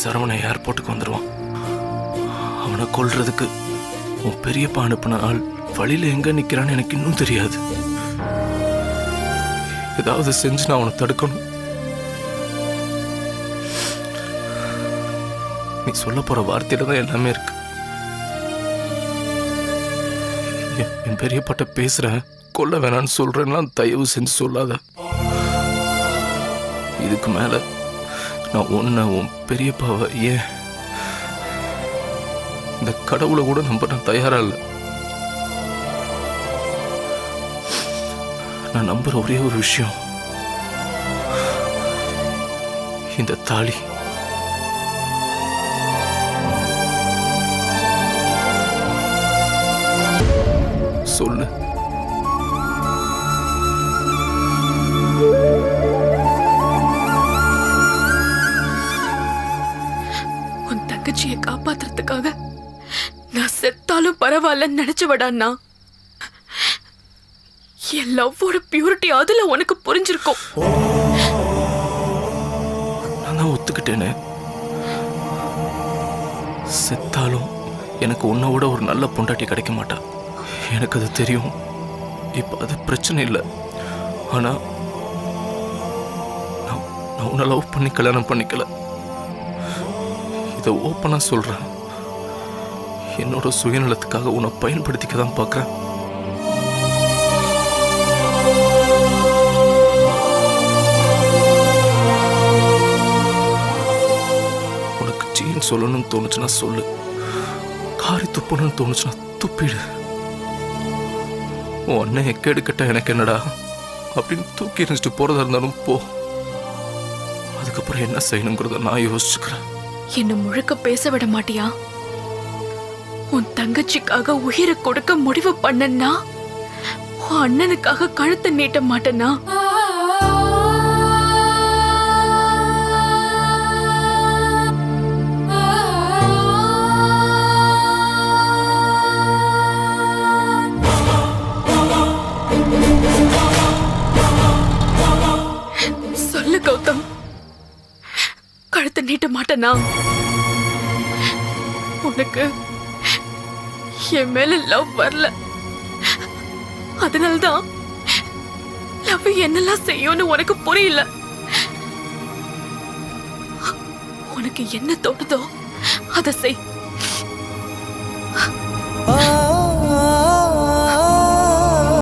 சரவணன் ஏர்போர்ட்டுக்கு வந்துடுவான். அவனை கொல்றதுக்கு உன் பெரியப்பா அனுப்பின ஆள் வழியில எங்க நிக்கிறான்னு எனக்கு இன்னும் தெரியாது. ஏதாவது செஞ்சு நான் அவனை தடுக்கணும். நீ சொல்ல போற வார்த்தையில தான் எல்லாமே இருக்கு. என் பெரியப்பாட்ட பேசுறேன், கொல்ல வேணான்னு சொல்றேன்னா தயவு செஞ்சு சொல்லாத. இதுக்கு மேல நான் உன் பெரியப்பாவை ஏன் இந்த கடவுளை கூட நம்ப நான் தயாரா இல்லை. நான் நம்புற ஒரே ஒரு விஷயம், இந்த தாலி. சொல்லு. உன் தங்கச்சியை காப்பாத்துறதுக்காக நான் செத்தாலும் பரவாயில்லன்னு நினைச்சவடான்னா என் லவ்வோட பியூரிட்டி அதுல உனக்கு புரிஞ்சிருக்கும். நான் தான் ஒத்துக்கிட்டேனே. செத்தாலும் எனக்கு உன்னை விட ஒரு நல்ல பொண்டாட்டி கிடைக்க மாட்டா. எனக்கு அது தெரியும். இப்ப அது பிரச்சனை இல்லை. ஆனா நான் உன்னை லவ் பண்ணி கல்யாணம் பண்ணிக்கல. இதை ஓப்பனா சொல்றேன். என்னோட சுயநலத்துக்காக உன்னை பயன்படுத்திக்க தான் பார்க்கிறேன். உனக்கு சீன் சொல்லணும்னு தோணுச்சுன்னா சொல்லு, காரி துப்பணும்னு தோணுச்சுன்னா துப்பிடு. உன் அண்ணன் எக்கேடு கட்ட எனக்கு என்னடா அப்படின்னு தூக்கி எறிஞ்சிட்டு போறதா இருந்தாலும் போ. அதுக்கப்புறம் என்ன செய்யணுங்கிறத நான் யோசிச்சுக்கிறேன். என்ன முழுக்க பேச விட மாட்டியா? உன் தங்கச்சிக்காக உயிரை கொடுக்க முடிவு பண்ணனா உன் அண்ணனுக்காக கழுத்தை நீட்ட மாட்டேனா? சொல்லு கௌதம், கழுத்தை நீட்ட மாட்டேனா? உனக்கு என் மேல லவ் வரல, அதனால்தான் லவ் என்னெல்லாம் செய்யும்னு உனக்கு புரியல. உனக்கு என்ன தோணுதோ அதை செய்.